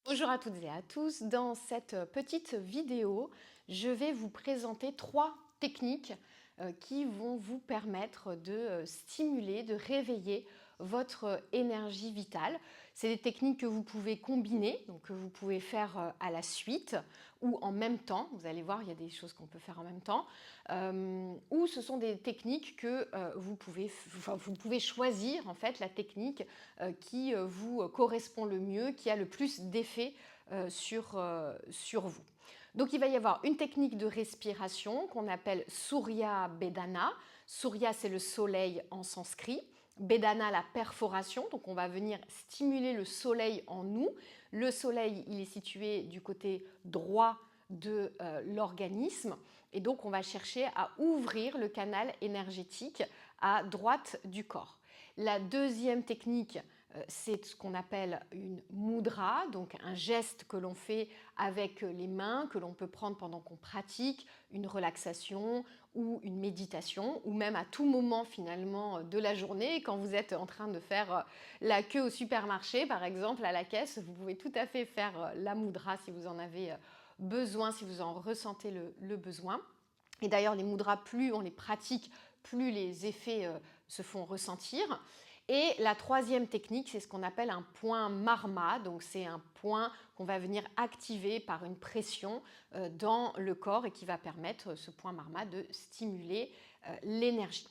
Bonjour à toutes et à tous. Dans cette petite vidéo, je vais vous présenter 3 techniques qui vont vous permettre de stimuler, de réveiller votre énergie vitale. C'est des techniques que vous pouvez combiner, donc que vous pouvez faire à la suite ou en même temps. Vous allez voir, il y a des choses qu'on peut faire en même temps. Ou ce sont des techniques que vous pouvez choisir en fait la technique qui vous correspond le mieux, qui a le plus d'effet sur vous. Donc il va y avoir une technique de respiration qu'on appelle Surya Bedana. Surya, c'est le soleil en sanskrit. Bedana, la perforation, donc on va venir stimuler le soleil en nous. Le soleil, il est situé du côté droit de l'organisme et donc on va chercher à ouvrir le canal énergétique à droite du corps. La deuxième technique, c'est ce qu'on appelle une mudra, donc un geste que l'on fait avec les mains, que l'on peut prendre pendant qu'on pratique une relaxation ou une méditation, ou même à tout moment finalement de la journée, quand vous êtes en train de faire la queue au supermarché, par exemple, à la caisse, vous pouvez tout à fait faire la mudra si vous en avez besoin, si vous en ressentez le besoin. Et d'ailleurs, les mudras, plus on les pratique, plus les effets se font ressentir. Et la troisième technique, c'est ce qu'on appelle un point marma. Donc c'est un point qu'on va venir activer par une pression dans le corps et qui va permettre, ce point marma, de stimuler l'énergie.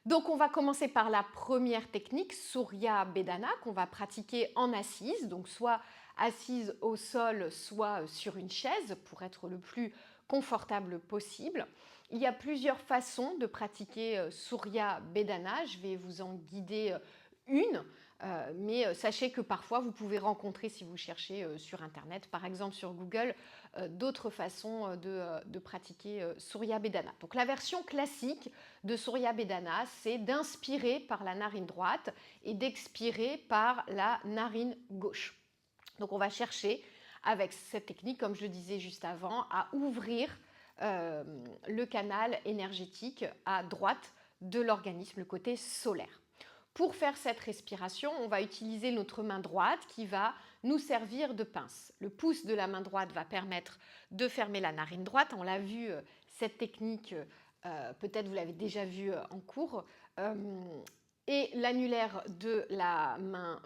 Donc on va commencer par la première technique, Surya Bedana, qu'on va pratiquer en assise, donc soit assise au sol, soit sur une chaise pour être le plus confortable possible. Il y a plusieurs façons de pratiquer Surya Bedana, je vais vous en guider une, mais sachez que parfois vous pouvez rencontrer, si vous cherchez sur internet, par exemple sur Google, d'autres façons de pratiquer Surya Bedana. Donc la version classique de Surya Bedana, c'est d'inspirer par la narine droite et d'expirer par la narine gauche. Donc on va chercher avec cette technique, comme je le disais juste avant, à ouvrir le canal énergétique à droite de l'organisme, le côté solaire. Pour faire cette respiration, on va utiliser notre main droite qui va nous servir de pince. Le pouce de la main droite va permettre de fermer la narine droite. On l'a vu, cette technique, peut-être vous l'avez déjà vue en cours. Et l'annulaire de la main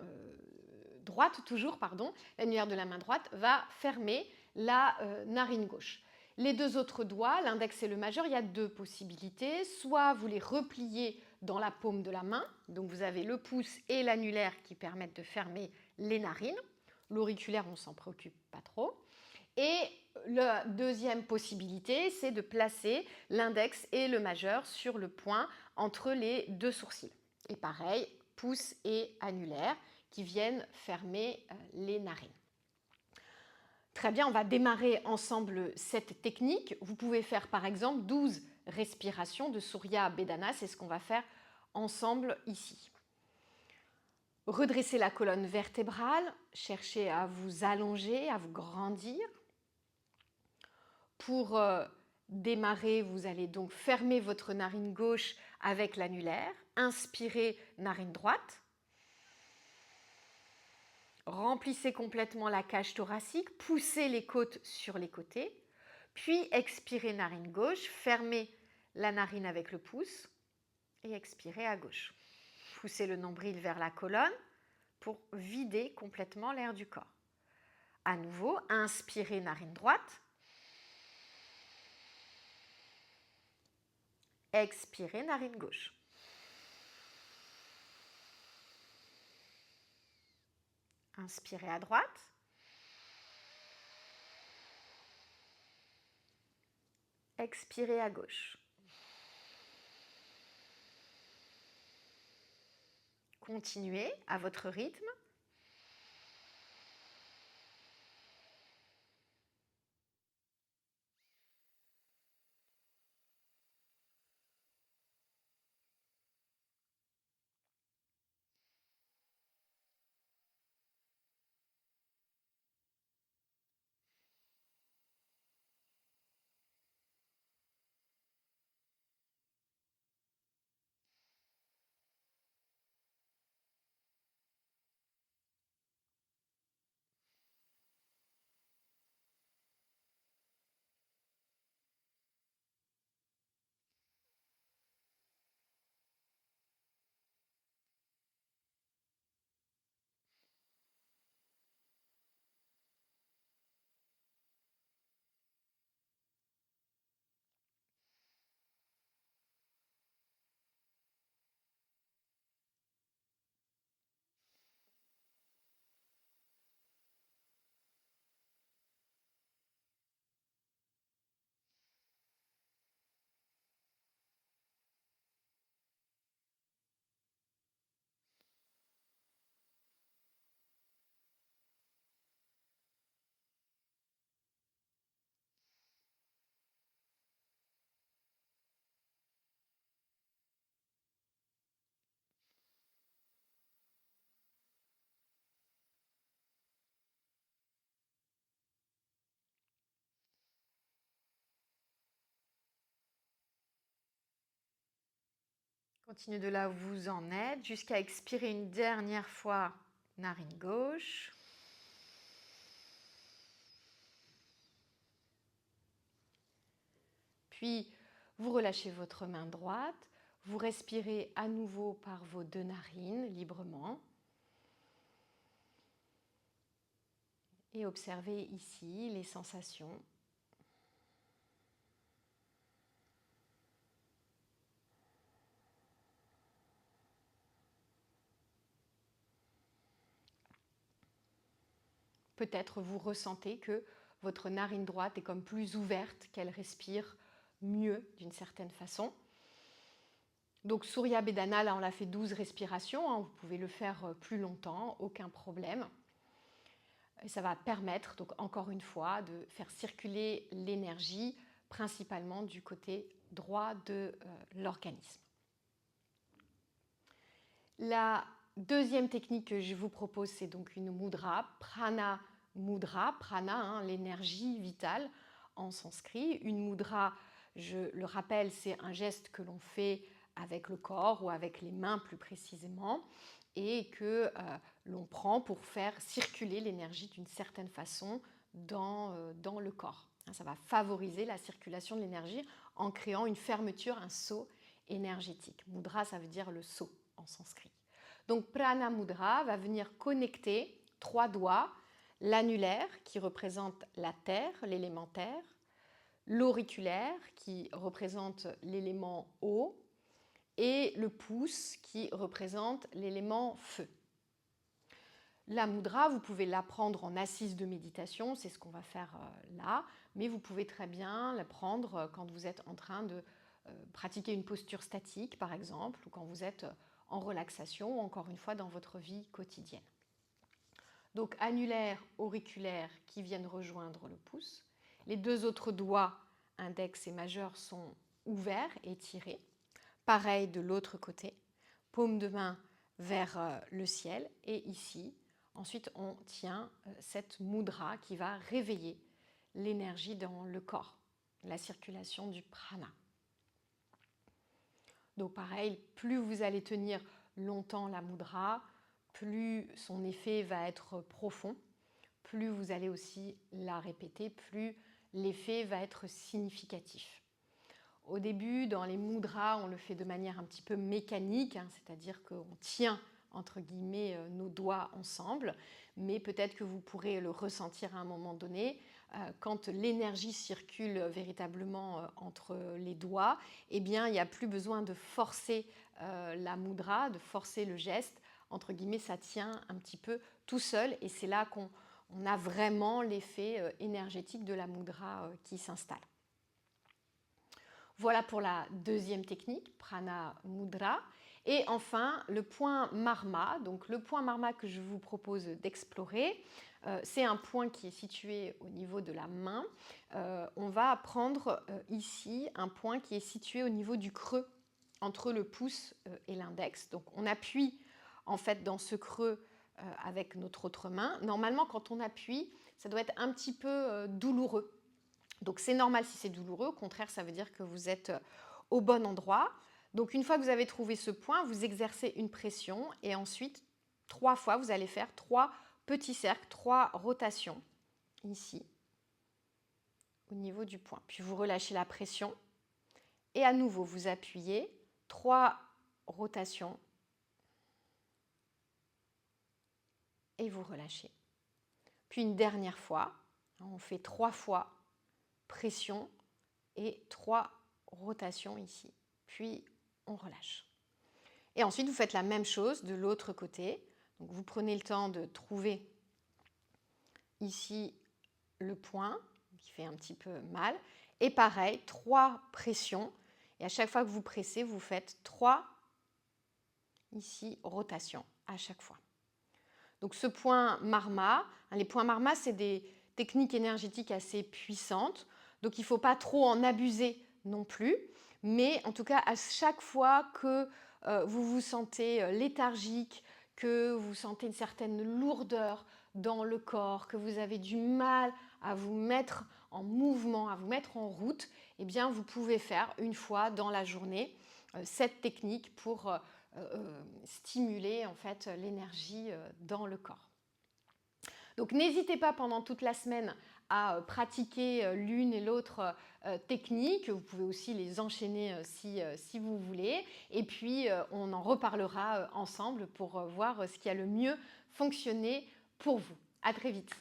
droite, toujours, pardon, l'annulaire de la main droite va fermer la narine gauche. Les deux autres doigts, l'index et le majeur, il y a deux possibilités. Soit vous les repliez dans la paume de la main, donc vous avez le pouce et l'annulaire qui permettent de fermer les narines. L'auriculaire, on ne s'en préoccupe pas trop. Et la deuxième possibilité, c'est de placer l'index et le majeur sur le point entre les deux sourcils. Et pareil, pouce et annulaire qui viennent fermer les narines. Très bien, on va démarrer ensemble cette technique. Vous pouvez faire par exemple 12 respirations de Surya Bedana, c'est ce qu'on va faire ensemble ici. Redressez la colonne vertébrale, cherchez à vous allonger, à vous grandir. Pour démarrer, vous allez donc fermer votre narine gauche avec l'annulaire, inspirez narine droite. Remplissez complètement la cage thoracique, poussez les côtes sur les côtés, puis expirez narine gauche, fermez la narine avec le pouce et expirez à gauche. Poussez le nombril vers la colonne pour vider complètement l'air du corps. À nouveau, inspirez narine droite, expirez narine gauche. Inspirez à droite. Expirez à gauche. Continuez à votre rythme. Continuez de là où vous en êtes jusqu'à expirer une dernière fois, narine gauche. Puis, vous relâchez votre main droite, vous respirez à nouveau par vos deux narines librement. Et observez ici les sensations. Peut-être vous ressentez que votre narine droite est comme plus ouverte, qu'elle respire mieux d'une certaine façon. Donc Surya Bedana, là on l'a fait 12 respirations, hein, vous pouvez le faire plus longtemps, aucun problème. Et ça va permettre, donc encore une fois, de faire circuler l'énergie, principalement du côté droit de l'organisme. La deuxième technique que je vous propose, c'est donc une mudra, prana mudra, prana, hein, l'énergie vitale en sanskrit. Une mudra, je le rappelle, c'est un geste que l'on fait avec le corps ou avec les mains plus précisément et que l'on prend pour faire circuler l'énergie d'une certaine façon dans le corps. Ça va favoriser la circulation de l'énergie en créant une fermeture, un seau énergétique. Mudra, ça veut dire le seau en sanskrit. Donc Prana Mudra va venir connecter 3 doigts, l'annulaire qui représente la terre, l'élément terre, l'auriculaire qui représente l'élément eau et le pouce qui représente l'élément feu. La mudra, vous pouvez l'apprendre en assise de méditation, c'est ce qu'on va faire là, mais vous pouvez très bien la prendre quand vous êtes en train de pratiquer une posture statique, par exemple, ou quand vous êtes en relaxation, ou encore une fois dans votre vie quotidienne. Donc annulaire, auriculaire qui viennent rejoindre le pouce. Les deux autres doigts, index et majeur, sont ouverts et tirés. Pareil de l'autre côté, paume de main vers le ciel et ici, ensuite on tient cette mudra qui va réveiller l'énergie dans le corps, la circulation du prana. Donc pareil, plus vous allez tenir longtemps la mudra, plus son effet va être profond, plus vous allez aussi la répéter, plus l'effet va être significatif. Au début, dans les mudras, on le fait de manière un petit peu mécanique, hein, c'est-à-dire qu'on tient entre guillemets nos doigts ensemble, mais peut-être que vous pourrez le ressentir à un moment donné. Quand l'énergie circule véritablement entre les doigts, eh bien, il n'y a plus besoin de forcer la mudra, de forcer le geste. Entre guillemets, ça tient un petit peu tout seul et c'est là qu'on a vraiment l'effet énergétique de la mudra qui s'installe. Voilà pour la deuxième technique, Prana Mudra. Et enfin, le point Marma. Donc, le point Marma que je vous propose d'explorer, c'est un point qui est situé au niveau de la main. On va prendre ici un point qui est situé au niveau du creux entre le pouce et l'index. Donc, on appuie en fait dans ce creux avec notre autre main. Normalement, quand on appuie, ça doit être un petit peu douloureux. Donc c'est normal si c'est douloureux, au contraire ça veut dire que vous êtes au bon endroit. Donc une fois que vous avez trouvé ce point, vous exercez une pression et ensuite 3 fois vous allez faire 3 petits cercles, 3 rotations ici au niveau du point. Puis vous relâchez la pression et à nouveau vous appuyez, 3 rotations et vous relâchez. Puis une dernière fois, on fait 3 fois pression et 3 rotations ici. Puis on relâche. Et ensuite, vous faites la même chose de l'autre côté. Donc, vous prenez le temps de trouver ici le point qui fait un petit peu mal. Et pareil, 3 pressions. Et à chaque fois que vous pressez, vous faites 3 ici rotations à chaque fois. Donc ce point Marma, les points Marma, c'est des techniques énergétiques assez puissantes. Donc il ne faut pas trop en abuser non plus. Mais en tout cas, à chaque fois que vous vous sentez léthargique, que vous sentez une certaine lourdeur dans le corps, que vous avez du mal à vous mettre en mouvement, à vous mettre en route, eh bien, vous pouvez faire une fois dans la journée cette technique pour stimuler en fait l'énergie dans le corps. Donc n'hésitez pas pendant toute la semaine à pratiquer l'une et l'autre technique. Vous pouvez aussi les enchaîner si vous voulez. Et puis on en reparlera ensemble pour voir ce qui a le mieux fonctionné pour vous. À très vite.